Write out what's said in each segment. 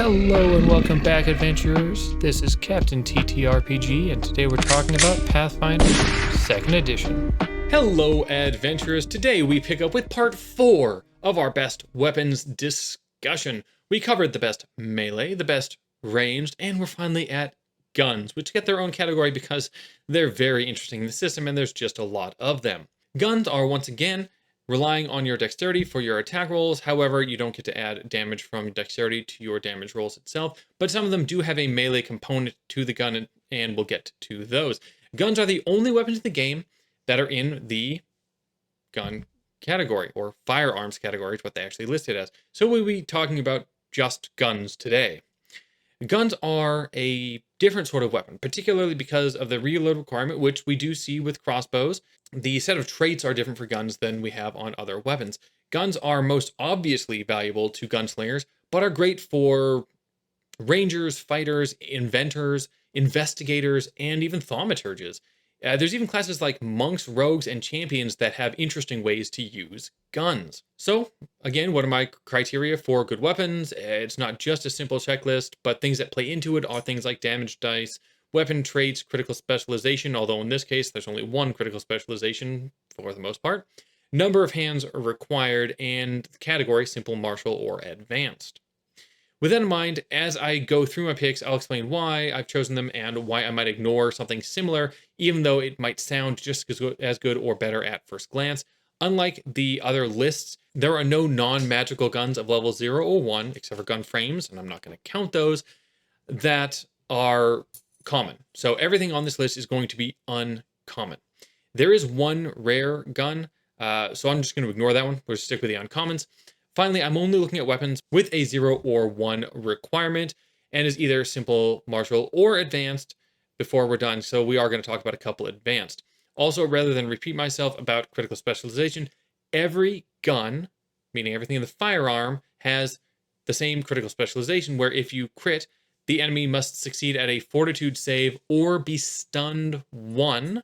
Hello and welcome back, adventurers. This is Captain TTRPG, and today we're talking about Pathfinder 2nd Edition. Hello, adventurers. Today we pick up with part 4 of our best weapons discussion. We covered the best melee, the best ranged, and we're finally at guns, which get their own category because they're very interesting in the system and there's just a lot of them. Guns are, once again, relying on your dexterity for your attack rolls. However, you don't get to add damage from dexterity to your damage rolls itself, but some of them do have a melee component to the gun, and we'll get to those. Guns are the only weapons in the game that are in the gun category, or firearms category is what they actually listed as. So we'll be talking about just guns today. Guns are a different sort of weapon, particularly because of the reload requirement, which we do see with crossbows. The set of traits are different for guns than we have on other weapons. Guns are most obviously valuable to gunslingers, but are great for rangers, fighters, inventors, investigators, and even thaumaturges. There's even classes like monks, rogues, and champions that have interesting ways to use guns. So, again, what are my criteria for good weapons? It's not just a simple checklist, but things that play into it are things like damage dice, weapon traits, critical specialization, although in this case, there's only one critical specialization for the most part. Number of hands are required, and category, simple, martial, or advanced. With that in mind, as I go through my picks, I'll explain why I've chosen them and why I might ignore something similar, even though it might sound just as good or better at first glance. Unlike the other lists, there are no non-magical guns of level 0 or 1, except for gun frames, and I'm not going to count those, that are common. So everything on this list is going to be uncommon. There is one rare gun, so I'm just going to ignore that one. We'll stick with the uncommons. Finally, I'm only looking at weapons with a 0 or 1 requirement, and is either simple, martial, or advanced before we're done. So we are going to talk about a couple advanced. Also, rather than repeat myself about critical specialization, every gun, meaning everything in the firearm, has the same critical specialization, where if you crit, the enemy must succeed at a fortitude save or be stunned 1,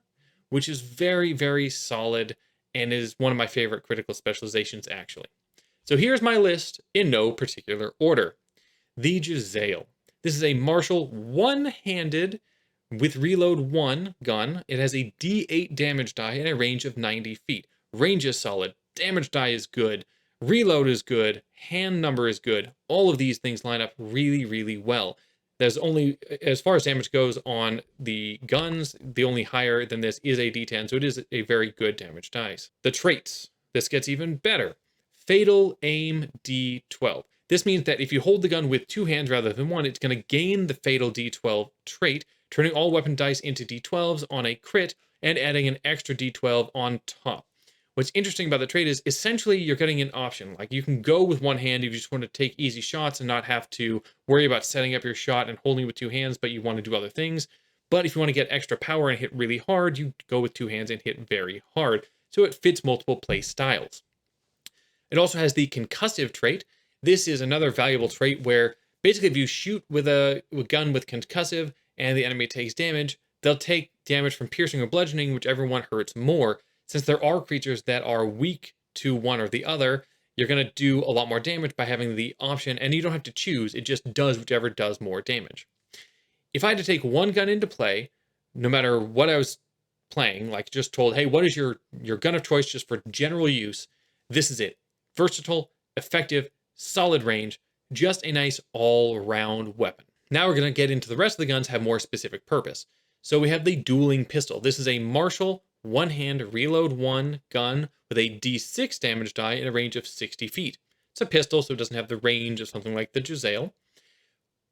which is very, very solid and is one of my favorite critical specializations, actually. So here's my list in no particular order. The Jezail. This is a martial one-handed with reload 1 gun. It has a D8 damage die and a range of 90 feet. Range is solid. Damage die is good. Reload is good. Hand number is good. All of these things line up really, really well. There's only, as far as damage goes on the guns, the only higher than this is a D10, so it is a very good damage dice. The traits. This gets even better. Fatal Aim D12. This means that if you hold the gun with 2 hands rather than 1, it's going to gain the Fatal D12 trait, turning all weapon dice into D12s on a crit and adding an extra D12 on top. What's interesting about the trait is essentially you're getting an option. Like, you can go with 1 hand if you just want to take easy shots and not have to worry about setting up your shot and holding with 2 hands, but you want to do other things. But if you want to get extra power and hit really hard, you go with 2 hands and hit very hard. So it fits multiple play styles. It also has the concussive trait. This is another valuable trait where basically if you shoot with a gun with concussive and the enemy takes damage, they'll take damage from piercing or bludgeoning, whichever one hurts more. Since there are creatures that are weak to one or the other, you're going to do a lot more damage by having the option, and you don't have to choose. It just does whichever does more damage. If I had to take one gun into play, no matter what I was playing, like just told, hey, what is your gun of choice just for general use? This is it. Versatile, effective, solid range, just a nice all-round weapon. Now we're going to get into the rest of the guns have more specific purpose. So we have the Dueling Pistol. This is a martial, one-hand, reload 1 gun with a D6 damage die in a range of 60 feet. It's a pistol, so it doesn't have the range of something like the Jezail.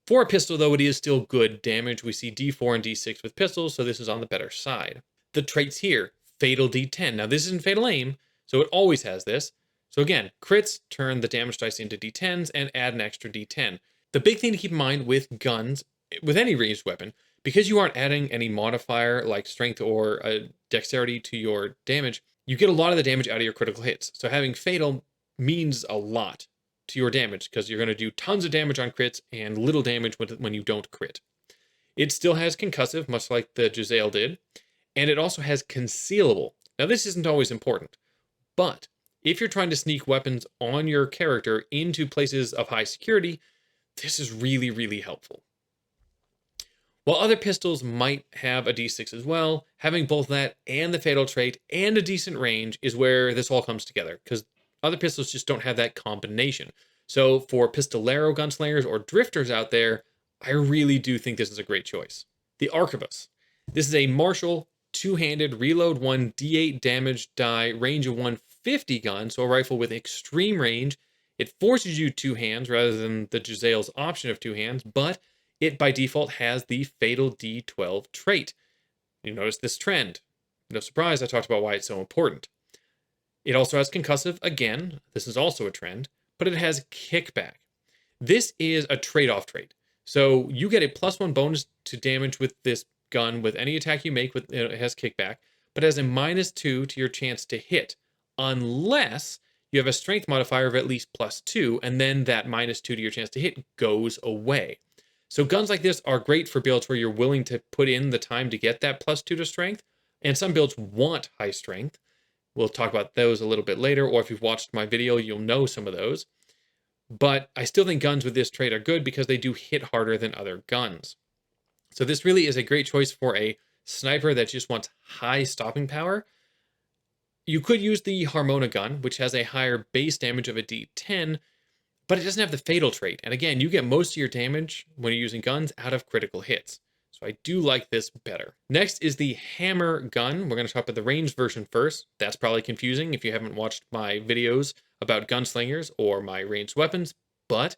For a pistol, though, it is still good damage. We see D4 and D6 with pistols, so this is on the better side. The traits here, Fatal D10. Now, this isn't Fatal Aim, so it always has this. So again, crits turn the damage dice into D10s and add an extra D10. The big thing to keep in mind with guns, with any ranged weapon, because you aren't adding any modifier like strength or dexterity to your damage, you get a lot of the damage out of your critical hits. So having fatal means a lot to your damage because you're going to do tons of damage on crits and little damage when you don't crit. It still has concussive, much like the Jezail did, and it also has concealable. Now this isn't always important, but if you're trying to sneak weapons on your character into places of high security, this is really, really helpful. While other pistols might have a D6 as well, having both that and the fatal trait and a decent range is where this all comes together, because other pistols just don't have that combination. So for pistolero gunslingers or drifters out there, I really do think this is a great choice. The Arquebus. This is a martial, two-handed, reload 1 D8 damage die, range of 150 gun, so a rifle with extreme range. It forces you two hands rather than the Jezail's option of two hands, but it by default has the fatal D12 trait. You notice this trend. No surprise, I talked about why it's so important. It also has concussive, again, this is also a trend, but it has kickback. This is a trade-off trait. So you get a +1 bonus to damage with this gun with any attack you make, with it has kickback, but has a -2 to your chance to hit, unless you have a strength modifier of at least +2, and then that -2 to your chance to hit goes away. So guns like this are great for builds where you're willing to put in the time to get that +2 to strength, and some builds want high strength. We'll talk about those a little bit later, or if you've watched my video, you'll know some of those. But I still think guns with this trait are good because they do hit harder than other guns. So this really is a great choice for a sniper that just wants high stopping power. You could use the Harmona gun, which has a higher base damage of a D10, but it doesn't have the fatal trait. And again, you get most of your damage when you're using guns out of critical hits. So I do like this better. Next is the hammer gun. We're going to talk about the ranged version first. That's probably confusing if you haven't watched my videos about gunslingers or my ranged weapons, but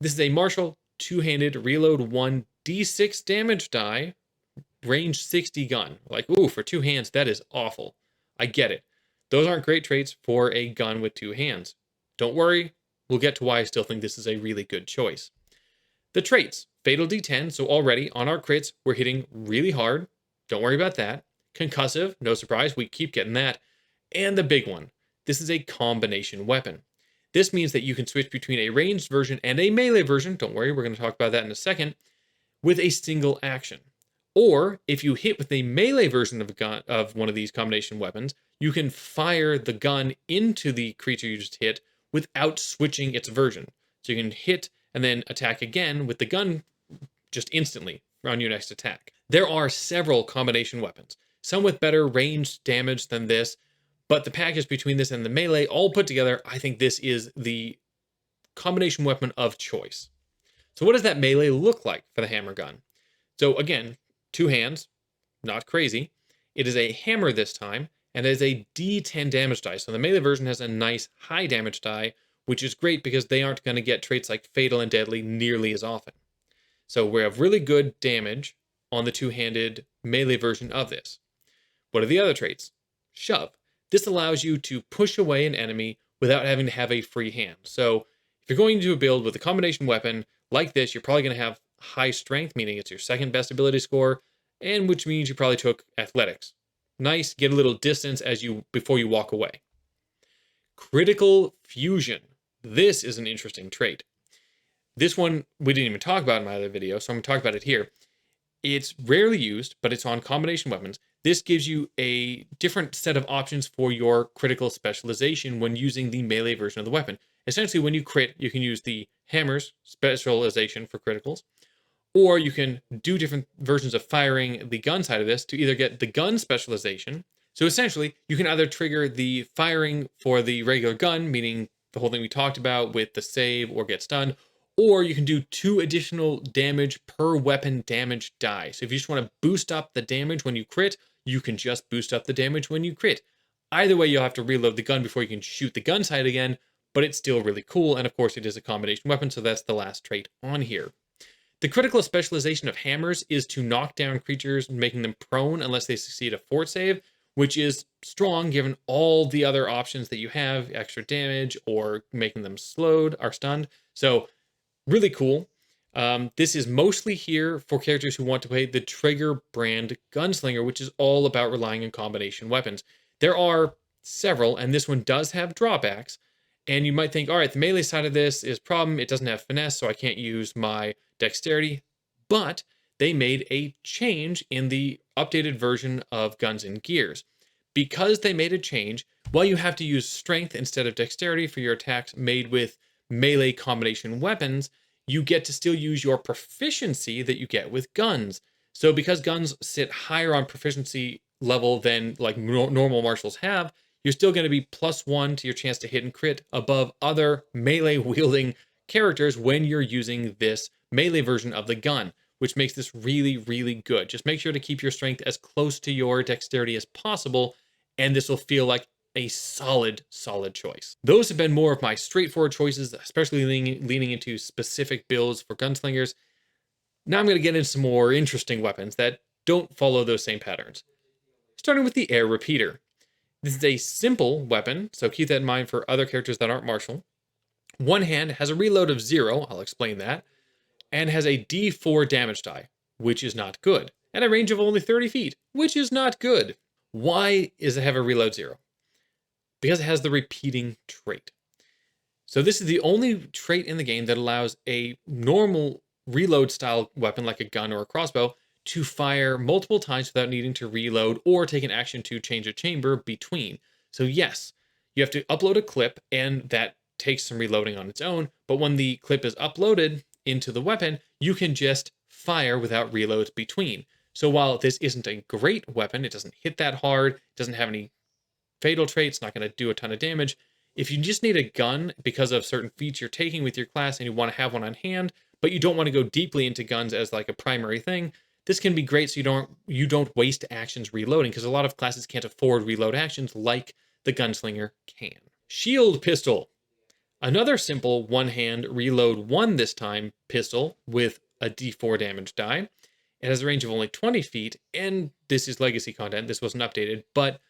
this is a martial, two-handed, reload 1 D6 damage die, range 60 gun. Like, ooh, for two hands, that is awful. I get it. Those aren't great traits for a gun with two hands. Don't worry, we'll get to why I still think this is a really good choice. The traits, fatal D10, so already on our crits, we're hitting really hard. Don't worry about that. Concussive, no surprise, we keep getting that. And the big one, this is a combination weapon. This means that you can switch between a ranged version and a melee version, don't worry, we're going to talk about that in a second, with a single action. Or, if you hit with a melee version of one of these combination weapons, you can fire the gun into the creature you just hit without switching its version. So you can hit and then attack again with the gun just instantly on your next attack. There are several combination weapons, some with better ranged damage than this, but the package between this and the melee all put together, I think this is the combination weapon of choice. So what does that melee look like for the hammer gun? So again, two hands, not crazy. It is a hammer this time, and it is a D10 damage die. So the melee version has a nice high damage die, which is great because they aren't going to get traits like fatal and deadly nearly as often. So we have really good damage on the two-handed melee version of this. What are the other traits? Shove. This allows you to push away an enemy without having to have a free hand. So if you're going to do a build with a combination weapon like this, you're probably going to have high strength, meaning it's your second best ability score, and which means you probably took athletics. Nice, get a little distance before you walk away. Critical fusion. This is an interesting trait. This one we didn't even talk about in my other video, so I'm going to talk about it here. It's rarely used, but it's on combination weapons. This gives you a different set of options for your critical specialization when using the melee version of the weapon. Essentially, when you crit, you can use the hammer's specialization for criticals, or you can do different versions of firing the gun side of this to either get the gun specialization. So essentially, you can either trigger the firing for the regular gun, meaning the whole thing we talked about with the save or get stunned, or you can do 2 additional damage per weapon damage die. So if you just want to boost up the damage when you crit, you can just boost up the damage when you crit. Either way, you'll have to reload the gun before you can shoot the gun sight again, but it's still really cool. And of course, it is a combination weapon, so that's the last trait on here. The critical specialization of hammers is to knock down creatures, making them prone unless they succeed a fort save, which is strong given all the other options that you have, extra damage or making them slowed or stunned. So really cool. This is mostly here for characters who want to play the trigger brand gunslinger, which is all about relying on combination weapons. There are several, and this one does have drawbacks. And you might think, all right, the melee side of this is a problem. It doesn't have finesse, so I can't use my dexterity. But they made a change in the updated version of Guns and Gears. Because they made a change, while you have to use strength instead of dexterity for your attacks made with melee combination weapons, you get to still use your proficiency that you get with guns. So because guns sit higher on proficiency level than like normal martials have, you're still going to be +1 to your chance to hit and crit above other melee wielding characters when you're using this melee version of the gun, which makes this really, really good. Just make sure to keep your strength as close to your dexterity as possible, and this will feel like a solid choice. Those have been more of my straightforward choices, especially leaning into specific builds for gunslingers. Now I'm going to get into some more interesting weapons that don't follow those same patterns. Starting with the air repeater. This is a simple weapon, so keep that in mind for other characters that aren't martial. One hand has a reload of 0, I'll explain that, and has a d4 damage die, which is not good, and a range of only 30 feet, which is not good. Why does it have a reload 0? Because it has the repeating trait. So this is the only trait in the game that allows a normal reload style weapon like a gun or a crossbow to fire multiple times without needing to reload or take an action to change a chamber between. So yes, you have to upload a clip, and that takes some reloading on its own, but when the clip is uploaded into the weapon, you can just fire without reloads between. So while this isn't a great weapon, it doesn't hit that hard, it doesn't have any fatal traits, not going to do a ton of damage. If you just need a gun because of certain feats you're taking with your class and you want to have one on hand, but you don't want to go deeply into guns as like a primary thing, this can be great so you don't waste actions reloading, because a lot of classes can't afford reload actions like the gunslinger can. Shield pistol. Another simple one-hand reload 1 this time pistol with a d4 damage die. It has a range of only 20 feet, and this is legacy content. This wasn't updated, but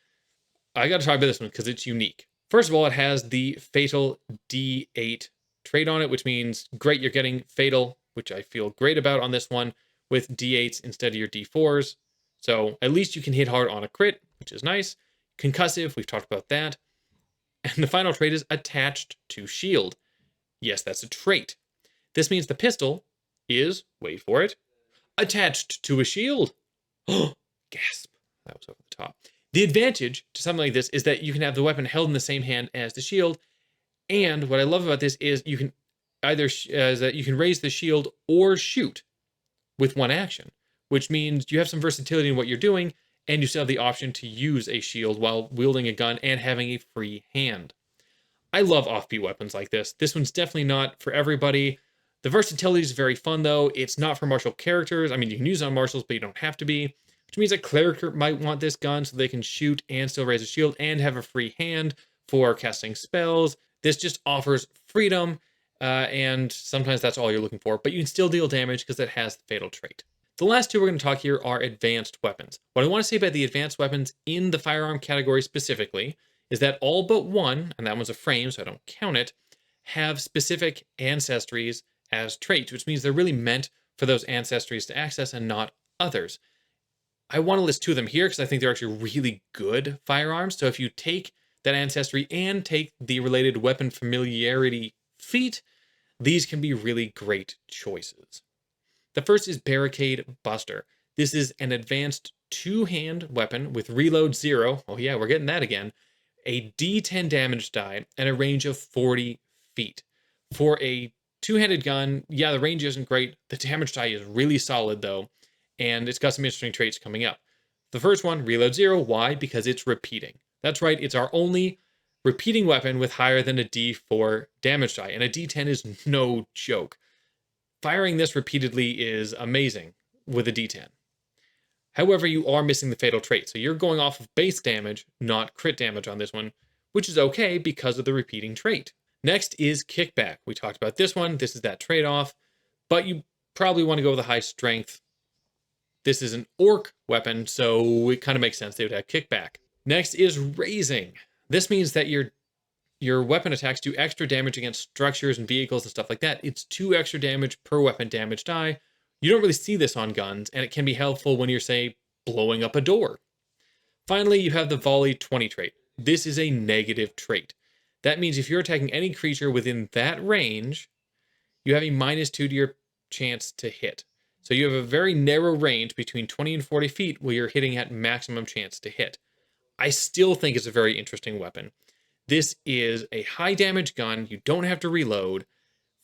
I got to talk about this one because it's unique. First of all, it has the fatal d8 trait on it, which means great, you're getting fatal, which I feel great about on this one, with d8s instead of your d4s. So at least you can hit hard on a crit, which is nice. Concussive, we've talked about that. And the final trait is attached to shield. Yes, that's a trait. This means the pistol is, wait for it, attached to a shield. Oh, gasp. That was over the top. The advantage to something like this is that you can have the weapon held in the same hand as the shield. And what I love about this is you can you can raise the shield or shoot with one action, which means you have some versatility in what you're doing, and you still have the option to use a shield while wielding a gun and having a free hand. I love offbeat weapons like this. This one's definitely not for everybody. The versatility is very fun, though. It's not for martial characters. I mean, you can use it on martials, but you don't have to be, which means a cleric might want this gun so they can shoot and still raise a shield and have a free hand for casting spells. This just offers freedom, and sometimes that's all you're looking for, but you can still deal damage because it has the fatal trait. The last two we're going to talk here are advanced weapons. What I want to say about the advanced weapons in the firearm category specifically is that all but one, and that one's a frame, so I don't count it, have specific ancestries as traits, which means they're really meant for those ancestries to access and not others. I want to list two of them here because I think they're actually really good firearms. So if you take that ancestry and take the related weapon familiarity feat, these can be really great choices. The first is Barricade Buster. This is an advanced two-hand weapon with reload 0. Oh yeah, we're getting that again. A d10 damage die and a range of 40 feet. For a two-handed gun, yeah, the range isn't great. The damage die is really solid though, and it's got some interesting traits coming up. The first one, reload 0. Why? Because it's repeating. That's right, it's our only repeating weapon with higher than a d4 damage die, and a d10 is no joke. Firing this repeatedly is amazing with a d10. However, you are missing the fatal trait, so you're going off of base damage, not crit damage on this one, which is okay because of the repeating trait. Next is kickback. We talked about this one. This is that trade-off, but you probably want to go with a high strength. This is an orc weapon, so it kind of makes sense they would have kickback. Next is raising. This means that your weapon attacks do extra damage against structures and vehicles and stuff like that. It's 2 extra damage per weapon damage die. You don't really see this on guns, and it can be helpful when you're, say, blowing up a door. Finally, you have the volley 20 trait. This is a negative trait. That means if you're attacking any creature within that range, you have a -2 to your chance to hit. So you have a very narrow range between 20 and 40 feet where you're hitting at maximum chance to hit. I still think it's a very interesting weapon. This is a high damage gun. You don't have to reload,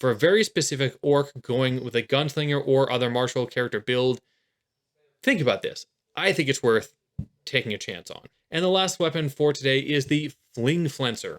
For a very specific orc going with a gunslinger or other martial character build, think about this. I think it's worth taking a chance on. And the last weapon for today is the Flingflenser.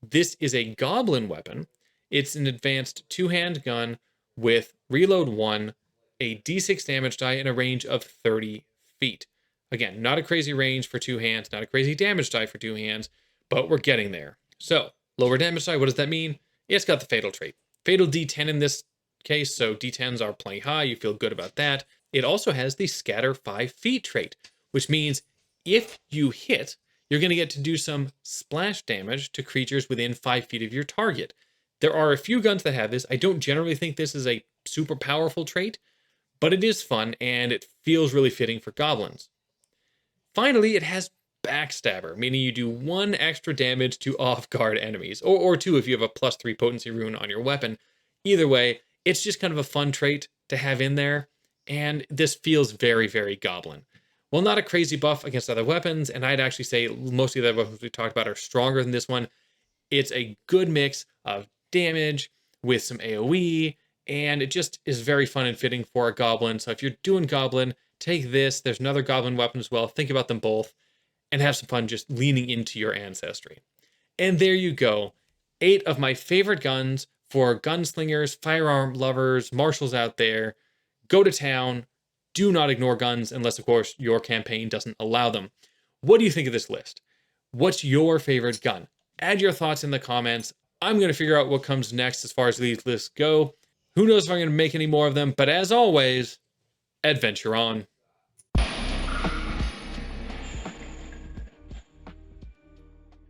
This is a goblin weapon. It's an advanced two-hand gun with reload 1, a d6 damage die, and a range of 30 feet. Again, not a crazy range for two hands, not a crazy damage die for two hands, but we're getting there. So, lower damage die, what does that mean? It's got the fatal trait. Fatal d10 in this case, so d10s are plenty high, you feel good about that. It also has the scatter 5 feet trait, which means if you hit, you're going to get to do some splash damage to creatures within 5 feet of your target. There are a few guns that have this. I don't generally think this is a super powerful trait, but it is fun and it feels really fitting for goblins. Finally, it has Backstabber, meaning you do 1 extra damage to off-guard enemies, or 2 if you have a +3 potency rune on your weapon. Either way, it's just kind of a fun trait to have in there, and this feels very, very goblin. Well, not a crazy buff against other weapons, and I'd actually say most of the other weapons we talked about are stronger than this one. It's a good mix of damage with some AoE, and it just is very fun and fitting for a goblin. So if you're doing goblin, take this. There's another goblin weapon as well. Think about them both and have some fun just leaning into your ancestry. And there you go. 8 of my favorite guns for gunslingers, firearm lovers, marshals out there. Go to town. Do not ignore guns unless, of course, your campaign doesn't allow them. What do you think of this list? What's your favorite gun? Add your thoughts in the comments. I'm going to figure out what comes next as far as these lists go. Who knows if I'm going to make any more of them, but as always, adventure on.